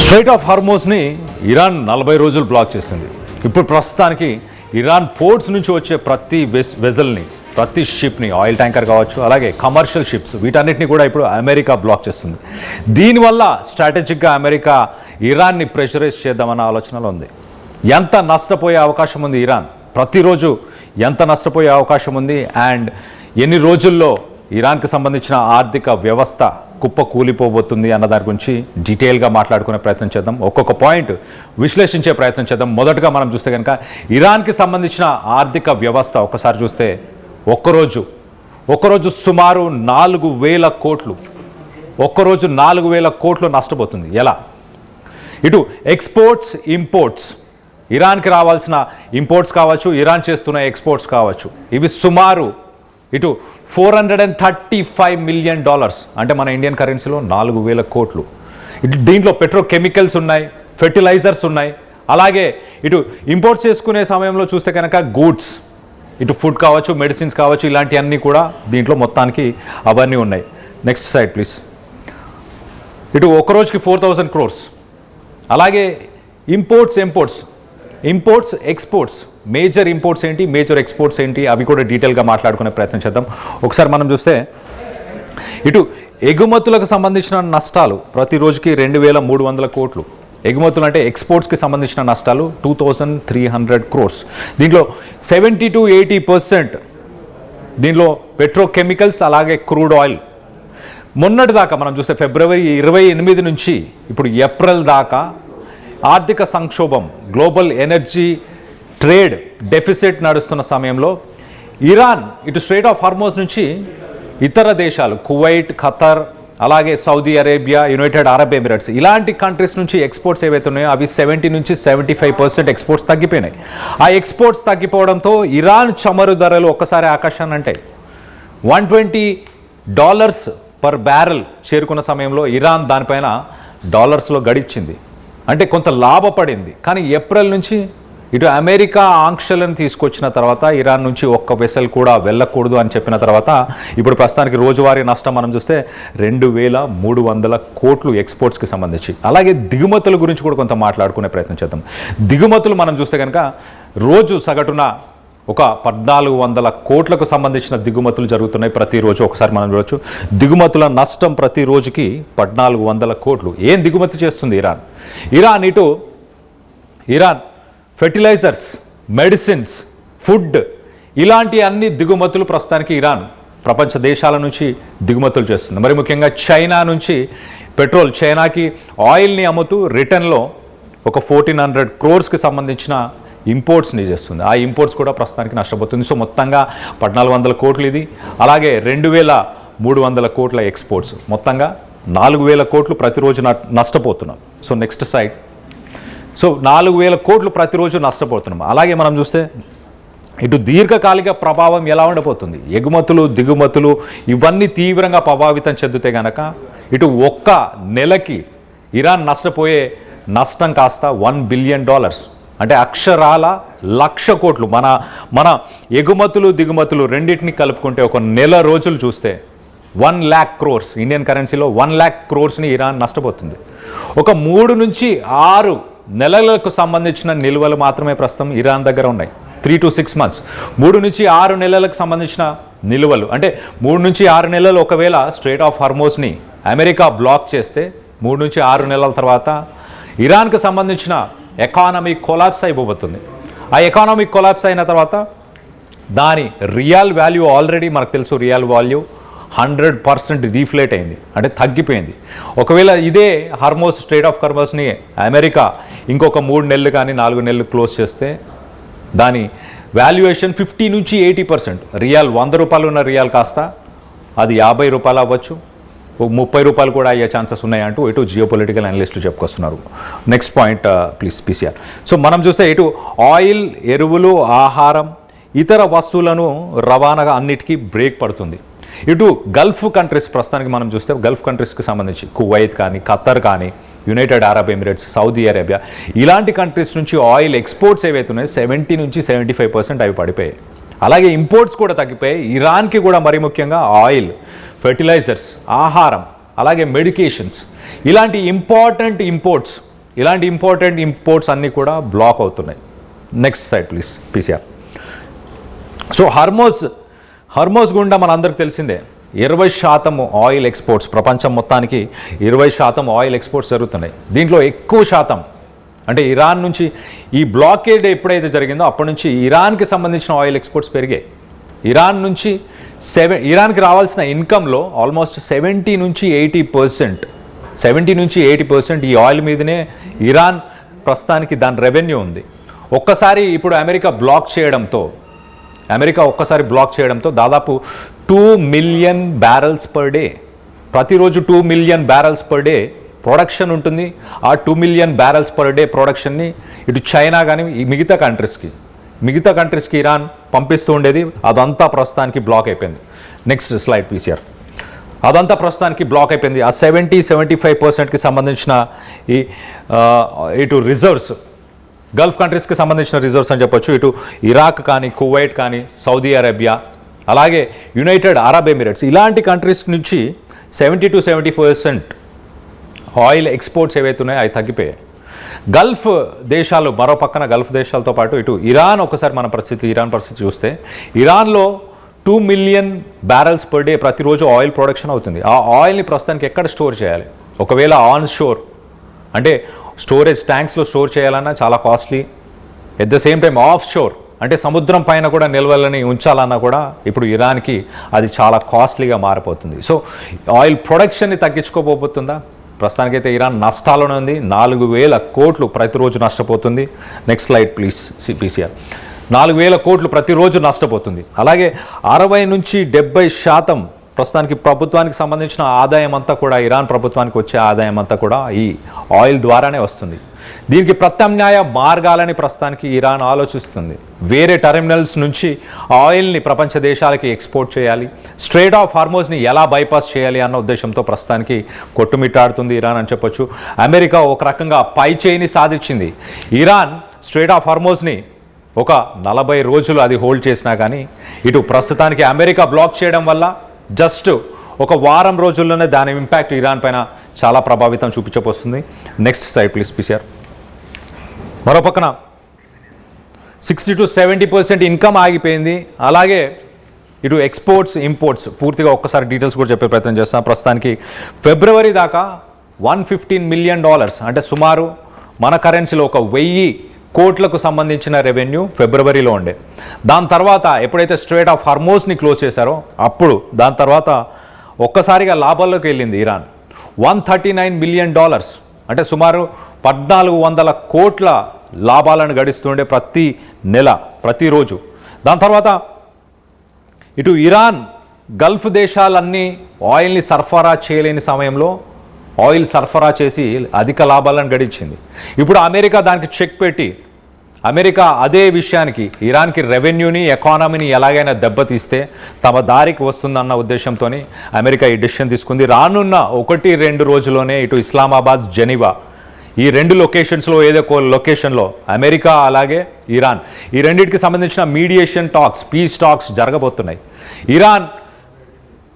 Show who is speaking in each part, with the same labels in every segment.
Speaker 1: Straight of హార్మోస్ని Iran 40 రోజులు black చేసింది. ఇప్పుడు ప్రస్తుతానికి ఇరాన్ పోర్ట్స్ నుంచి వచ్చే ప్రతి వెజల్ని, ప్రతి షిప్ని, ఆయిల్ ట్యాంకర్ కావచ్చు, అలాగే కమర్షియల్ షిప్స్, వీటన్నిటిని కూడా ఇప్పుడు అమెరికా బ్లాక్ చేస్తుంది. దీనివల్ల స్ట్రాటజిక్గా అమెరికా ఇరాన్ని ప్రెషరైజ్ చేద్దామన్న ఆలోచనలో ఉంది. ఎంత నష్టపోయే అవకాశం ఉంది ఇరాన్, ప్రతిరోజు ఎంత నష్టపోయే అవకాశం ఉంది, అండ్ ఎన్ని రోజుల్లో ఇరాన్కి సంబంధించిన ఆర్థిక వ్యవస్థ కుప్ప కూలిపోబోతుంది అన్న దాని గురించి డీటెయిల్గా మాట్లాడుకునే ప్రయత్నం చేద్దాం. ఒక్కొక్క పాయింట్ విశ్లేషించే ప్రయత్నం చేద్దాం. మొదటగా మనం చూస్తే కనుక ఇరాన్కి సంబంధించిన ఆర్థిక వ్యవస్థ ఒకసారి చూస్తే ఒక్కరోజు సుమారు 4,000 కోట్లు, ఒక్కరోజు 4,000 కోట్లు నష్టపోతుంది. ఎలా? ఇటు ఎక్స్పోర్ట్స్, ఇంపోర్ట్స్, ఇరాన్కి రావాల్సిన ఇంపోర్ట్స్ కావచ్చు, ఇరాన్ చేస్తున్న ఎక్స్పోర్ట్స్ కావచ్చు, ఇవి సుమారు ఇటు $435 మిలియన్, అంటే మన ఇండియన్ కరెన్సీలో 4,000 కోట్లు. ఇటు దీంట్లో పెట్రోకెమికల్స్ ఉన్నాయి, ఫెర్టిలైజర్స్ ఉన్నాయి, అలాగే ఇటు ఇంపోర్ట్స్ చేసుకునే సమయంలో చూస్తే కనుక గూడ్స్, ఇటు ఫుడ్ కావచ్చు, మెడిసిన్స్ కావచ్చు, ఇలాంటివన్నీ కూడా దీంట్లో మొత్తానికి అవన్నీ ఉన్నాయి. Next side please. ఇటు ఒక రోజుకి 4,000 crores. అలాగే ఇంపోర్ట్స్, ఎక్స్పోర్ట్స్, మేజర్ ఇంపోర్ట్స్ ఏంటి, మేజర్ ఎక్స్పోర్ట్స్ ఏంటి, అవి కూడా డీటెయిల్గా మాట్లాడుకునే ప్రయత్నం చేద్దాం. ఒకసారి మనం చూస్తే ఇటు ఎగుమతులకు సంబంధించిన నష్టాలు ప్రతిరోజుకి 2,300 కోట్లు. ఎగుమతులు అంటే ఎక్స్పోర్ట్స్కి సంబంధించిన నష్టాలు 2,300 crores. దీంట్లో 70 to 80% దీంట్లో పెట్రోకెమికల్స్, అలాగే క్రూడ్ ఆయిల్. మొన్నటి దాకా మనం చూస్తే ఫిబ్రవరి 28 నుంచి ఇప్పుడు ఏప్రిల్ దాకా ఆర్థిక సంక్షోభం, గ్లోబల్ ఎనర్జీ ట్రేడ్ డెఫిసిట్ నడుస్తున్న సమయంలో ఇరాన్ ఇటు స్ట్రైట్ ఆఫ్ హార్మోస్ నుంచి ఇతర దేశాలు, కువైట్, ఖతర్, అలాగే Saudi Arabia, United Arab Emirates, ఇలాంటి కంట్రీస్ నుంచి ఎక్స్పోర్ట్స్ ఏవైతే ఉన్నాయో అవి 70 నుంచి 75% ఎక్స్పోర్ట్స్ తగ్గిపోయినాయి. ఆ ఎక్స్పోర్ట్స్ తగ్గిపోవడంతో ఇరాన్ చమురు ధరలు ఒక్కసారి ఆకాశాన్ని అంటాయి. $120 పర్ బ్యారెల్ చేరుకున్న సమయంలో ఇరాన్ దానిపైన డాలర్స్లో గడిచింది, అంటే కొంత లాభపడింది. కానీ ఏప్రిల్ నుంచి ఇటు అమెరికా ఆంక్షలను తీసుకొచ్చిన తర్వాత ఇరాన్ నుంచి ఒక్క వెసల్ కూడా వెళ్ళకూడదు అని చెప్పిన తర్వాత ఇప్పుడు ప్రస్తుతానికి రోజువారీ నష్టం మనం చూస్తే 2,300 కోట్లు ఎక్స్పోర్ట్స్కి సంబంధించి. అలాగే దిగుమతుల గురించి కూడా కొంత మాట్లాడుకునే ప్రయత్నం చేద్దాం. దిగుమతులు మనం చూస్తే కనుక రోజు సగటున ఒక 1,400 కోట్లకు సంబంధించిన దిగుమతులు జరుగుతున్నాయి ప్రతిరోజు. ఒకసారి మనం చూడవచ్చు దిగుమతుల నష్టం ప్రతిరోజుకి 1,400 కోట్లు. ఏం దిగుమతి చేస్తుంది ఇరాన్ ఫెర్టిలైజర్స్, మెడిసిన్స్, ఫుడ్, ఇలాంటి అన్ని దిగుమతులు ప్రస్తుతానికి ఇరాన్ ప్రపంచ దేశాల నుంచి దిగుమతులు చేస్తుంది. మరి ముఖ్యంగా చైనా నుంచి పెట్రోల్, చైనాకి ఆయిల్ని అమ్ముతూ రిటర్న్లో ఒక 1,400 crores సంబంధించిన ఇంపోర్ట్స్ని చేస్తుంది. ఆ ఇంపోర్ట్స్ కూడా ప్రస్తుతానికి నష్టపోతుంది. సో మొత్తంగా 1,400 కోట్లు ఇది, అలాగే 2,300 కోట్ల ఎక్స్పోర్ట్స్, మొత్తంగా 4,000 కోట్లు ప్రతిరోజు నష్టపోతున్నాం. So next side. సో 4,000 కోట్లు ప్రతిరోజు నష్టపోతున్నాం. అలాగే మనం చూస్తే ఇటు దీర్ఘకాలిక ప్రభావం ఎలా ఉండబోతుంది, ఎగుమతులు, దిగుమతులు ఇవన్నీ తీవ్రంగా ప్రభావితం చెందితే కనుక ఇటు ఒక్క నెలకి ఇరాన్ నష్టపోయే నష్టం కాస్త $1 బిలియన్, అంటే అక్షరాల 1,00,000 కోట్లు. మన ఎగుమతులు, దిగుమతులు రెండింటిని కలుపుకుంటే ఒక నెల రోజులు చూస్తే 1,00,000 crores, ఇండియన్ కరెన్సీలో 1,00,000 crores ఇరాన్ నష్టపోతుంది. ఒక 3 నుంచి 6 నెలలకు సంబంధించిన నిల్వలు మాత్రమే ప్రస్తుతం ఇరాన్ దగ్గర ఉన్నాయి. 3 to 6 months, 3 నుంచి 6 నెలలకు సంబంధించిన నిల్వలు. అంటే 3 నుంచి 6 నెలలు ఒకవేళ స్ట్రైట్ ఆఫ్ హార్మోస్ని అమెరికా బ్లాక్ చేస్తే 3 నుంచి 6 నెలల తర్వాత ఇరాన్కి సంబంధించిన ఎకానమీ కొలాప్స్ అయిపోతుంది. ఆ ఎకానమీ కొలాప్స్ అయిన తర్వాత దాని రియల్ వాల్యూ, ఆల్రెడీ మనకు తెలుసు రియల్ వాల్యూ 100% డీఫ్లేట్ అయింది, అంటే తగ్గిపోయింది. ఒకవేళ ఇదే హార్మోస్, స్ట్రైట్ ఆఫ్ హార్మోస్ని అమెరికా ఇంకొక 3 నెలలు కానీ 4 నెలలు క్లోజ్ చేస్తే దాని వాల్యుయేషన్ 50 నుంచి 80%, రియల్ $100 ఉన్న రియల్ కాస్త అది $50 అవ్వచ్చు, $30 కూడా అయ్యే ఛాన్సెస్ ఉన్నాయంటూ ఇటు జియోపొలిటికల్ అనలిస్టులు చెప్పుకొస్తున్నారు. Next point please, PCR. So మనం చూస్తే ఇటు ఆయిల్, ఎరువులు, ఆహారం, ఇతర వస్తువులను రవాణాగా అన్నిటికీ బ్రేక్ పడుతుంది. ఇటు గల్ఫ్ కంట్రీస్, ప్రస్తుతానికి మనం చూస్తే గల్ఫ్ కంట్రీస్కి సంబంధించి కువైట్ కానీ, ఖతర్ కానీ, United Arab Emirates, Saudi Arabia, ఇలాంటి కంట్రీస్ నుంచి ఆయిల్ ఎక్స్పోర్ట్స్ ఏవైతే ఉన్నాయో 70 నుంచి 75% అవి పడిపోయాయి. అలాగే ఇంపోర్ట్స్ కూడా తగ్గిపోయాయి. ఇరాన్కి కూడా మరి ముఖ్యంగా ఆయిల్, ఫెర్టిలైజర్స్, ఆహారం, అలాగే మెడికేషన్స్, ఇలాంటి ఇంపార్టెంట్ ఇంపోర్ట్స్ ఇలాంటి ఇంపార్టెంట్ ఇంపోర్ట్స్ అన్నీ కూడా బ్లాక్ అవుతున్నాయి. Next side please PCR. So Hormuz గుండా మనందరికి తెలిసిందే 20% ఆయిల్ ఎక్స్పోర్ట్స్, ప్రపంచం మొత్తానికి 20% ఆయిల్ ఎక్స్పోర్ట్స్ జరుగుతున్నాయి. దీంట్లో ఎక్కువ శాతం అంటే ఇరాన్ నుంచి ఈ బ్లాకేడ్ ఎప్పుడైతే జరిగిందో అప్పటి నుంచి ఇరాన్కి సంబంధించిన ఆయిల్ ఎక్స్పోర్ట్స్ పెరిగాయి. ఇరాన్కి రావాల్సిన ఇన్కంలో ఆల్మోస్ట్ 70 నుంచి 80% ఈ ఆయిల్ మీదనే ఇరాన్ ప్రస్తుతానికి దాని రెవెన్యూ ఉంది. ఇప్పుడు అమెరికా ఒక్కసారి బ్లాక్ చేయడంతో దాదాపు 2 మిలియన్ బ్యారల్స్ పర్ డే, ప్రతిరోజు 2 million barrels per day production ఉంటుంది. ఆ 2 మిలియన్ బ్యారల్స్ పర్ డే ప్రొడక్షన్ని ఇటు చైనా కానీ మిగతా కంట్రీస్కి ఇరాన్ పంపిస్తూ ఉండేది. అదంతా ప్రస్తుతానికి బ్లాక్ అయిపోయింది. Next slide PCR. అదంతా ప్రస్తుతానికి బ్లాక్ అయిపోయింది. ఆ 70-75%కి సంబంధించిన ఇటు రిజర్వ్స్, గల్ఫ్ కంట్రీస్కి సంబంధించిన రిజర్వ్స్ అని చెప్పొచ్చు. ఇటు ఇరాక్ కానీ, కువైట్ కానీ, సౌదీ అరేబియా, అలాగే యునైటెడ్ అరబ్ ఎమిరేట్స్, ఇలాంటి కంట్రీస్ నుంచి 70-75% ఆయిల్ ఎక్స్పోర్ట్స్ ఏవైతే ఉన్నాయో అవి తగ్గిపోయాయి. గల్ఫ్ దేశాలు, మరో పక్కన గల్ఫ్ దేశాలతో పాటు ఇటు ఇరాన్ ఇరాన్ పరిస్థితి చూస్తే ఇరాన్లో 2 మిలియన్ బ్యారల్స్ పర్ డే ప్రతిరోజు ఆయిల్ ప్రొడక్షన్ అవుతుంది. ఆ ఆయిల్ని ప్రస్తుతానికి ఎక్కడ స్టోర్ చేయాలి? ఒకవేళ ఆన్ షోర్ అంటే స్టోరేజ్ ట్యాంక్స్లో స్టోర్ చేయాలన్నా చాలా costly. At the same time of షోర్ అంటే సముద్రం పైన కూడా నిల్వలని ఉంచాలన్నా కూడా ఇప్పుడు ఇరాన్కి అది చాలా కాస్ట్లీగా మారిపోతుంది. సో ఆయిల్ ప్రొడక్షన్ని తగ్గించుకోబోతుందా? ప్రస్తుతానికైతే ఇరాన్ నష్టాల్లోనే ఉంది. 4,000 కోట్లు ప్రతిరోజు నష్టపోతుంది. Next slide please PCR. 4,000 కోట్లు ప్రతిరోజు నష్టపోతుంది. అలాగే 60 నుంచి 70% ప్రస్తుతానికి ప్రభుత్వానికి సంబంధించిన ఆదాయం అంతా కూడా, ఇరాన్ ప్రభుత్వానికి వచ్చే ఆదాయం అంతా కూడా ఈ ఆయిల్ ద్వారానే వస్తుంది. దీనికి ప్రత్యామ్నాయ మార్గాలని ప్రస్తుతానికి ఇరాన్ ఆలోచిస్తుంది. వేరే టెర్మినల్స్ నుంచి ఆయిల్ని ప్రపంచ దేశాలకి ఎక్స్పోర్ట్ చేయాలి, స్ట్రెయిట్ ఆఫ్ హార్మోజ్ని ఎలా బైపాస్ చేయాలి అన్న ఉద్దేశంతో ప్రస్తుతానికి కొట్టుమిట్టాడుతుంది ఇరాన్ అని చెప్పొచ్చు. అమెరికా ఒక రకంగా పై చేయిని సాధించింది. ఇరాన్ స్ట్రెయిట్ ఆఫ్ హార్మోజ్ని ఒక 40 రోజులు అది హోల్డ్ చేసినా కానీ ఇటు ప్రస్తుతానికి అమెరికా బ్లాక్ చేయడం వల్ల జస్ట్ ఒక వారం రోజుల్లోనే దాని ఇంపాక్ట్ ఇరాన్ పైన చాలా ప్రభావితం చూపించబోతుంది. Next side please PCR. మరో పక్కన 60-70% ఇన్కమ్ ఆగిపోయింది. అలాగే ఇటు ఎక్స్పోర్ట్స్, ఇంపోర్ట్స్ పూర్తిగా ఒక్కసారి డీటెయిల్స్ కూడా చెప్పే ప్రయత్నం చేస్తాం. ప్రస్తుతానికి ఫిబ్రవరి దాకా $115 మిలియన్ అంటే సుమారు మన కరెన్సీలో 1,000 కోట్లకు సంబంధించిన రెవెన్యూ ఫిబ్రవరిలో ఉండే. దాని తర్వాత ఎప్పుడైతే స్ట్రెయిట్ ఆఫ్ హార్మోజ్ని క్లోజ్ చేశారో అప్పుడు దాని తర్వాత ఒక్కసారిగా లాభాల్లోకి వెళ్ళింది ఇరాన్. $139 మిలియన్ అంటే సుమారు 1,400 కోట్ల లాభాలను గడిస్తుండే ప్రతి నెల, ప్రతిరోజు. దాని తర్వాత ఇటు ఇరాన్ గల్ఫ్ దేశాలన్నీ ఆయిల్ని సరఫరా చేయలేని సమయంలో ఆయిల్ సరఫరా చేసి అధిక లాభాలను గడించింది. ఇప్పుడు అమెరికా దానికి చెక్ పెట్టి అమెరికా అదే విషయానికి ఇరాన్కి రెవెన్యూని, ఎకానమీని ఎలాగైనా దెబ్బతీస్తే తమ దారికి వస్తుందన్న ఉద్దేశంతో అమెరికా ఈ డెసిషన్ తీసుకుంది. రానున్న 1-2 రోజుల్లోనే ఇటు ఇస్లామాబాద్, జెనీవా ఈ 2 లొకేషన్స్లో ఏదో ఒక లొకేషన్లో అమెరికా అలాగే ఇరాన్ ఈ రెండింటికి సంబంధించిన మీడియేషన్ టాక్స్, పీస్ టాక్స్ జరగబోతున్నాయి. ఇరాన్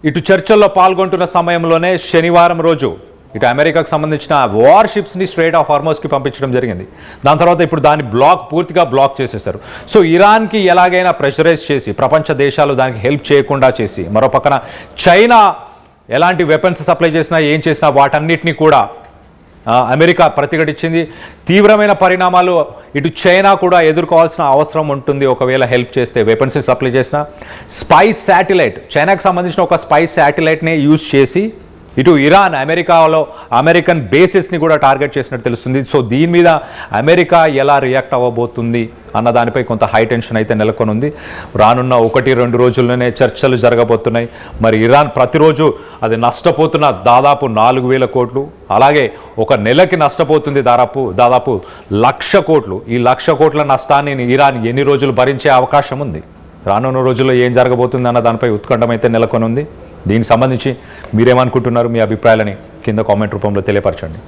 Speaker 1: ఇటు చర్చల్లో పాల్గొంటున్న సమయంలోనే శనివారం రోజు ఇటు అమెరికాకు సంబంధించిన వార్షిప్స్ని స్ట్రెయిట్ ఆఫ్ హార్మోజ్కి పంపించడం జరిగింది. దాని తర్వాత ఇప్పుడు దాన్ని పూర్తిగా బ్లాక్ చేసేశారు. సో ఇరాన్కి ఎలాగైనా ప్రెషరైజ్ చేసి ప్రపంచ దేశాలు దానికి హెల్ప్ చేయకుండా చేసి, మరో పక్కన చైనా ఎలాంటి వెపన్స్ సప్లై చేసినా ఏం చేసినా వాటన్నిటినీ కూడా అమెరికా ప్రతిఘటించింది. తీవ్రమైన పరిణామాలు ఇటు చైనా కూడా ఎదుర్కోవాల్సిన అవసరం ఉంటుంది ఒకవేళ హెల్ప్ చేస్తే, వెపన్స్ సప్లై చేసిన. స్పైస్ శాటిలైట్, చైనాకు సంబంధించిన ఒక స్పైస్ శాటిలైట్ని యూజ్ చేసి ఇటు ఇరాన్ అమెరికన్ బేసెస్ని కూడా టార్గెట్ చేసినట్టు తెలుస్తుంది. సో దీని మీద అమెరికా ఎలా రియాక్ట్ అవ్వబోతుంది అన్న దానిపై కొంత హై టెన్షన్ అయితే నెలకొని ఉంది. రానున్న 1-2 రోజుల్లోనే చర్చలు జరగబోతున్నాయి. మరి ఇరాన్ ప్రతిరోజు అది నష్టపోతున్న దాదాపు 4,000 కోట్లు, అలాగే ఒక నెలకి నష్టపోతుంది దాదాపు 1,00,000 కోట్లు. ఈ 1,00,000 కోట్ల నష్టాన్ని ఇరాన్ ఎన్ని రోజులు భరించే అవకాశం ఉంది? రానున్న రోజుల్లో ఏం జరగబోతుంది అన్న దానిపై ఉత్కంఠం అయితే నెలకొని ఉంది. దీనికి సంబంధించి మీరేమనుకుంటున్నారు? మీ అభిప్రాయాలని కింద కామెంట్ రూపంలో తెలియపరచండి.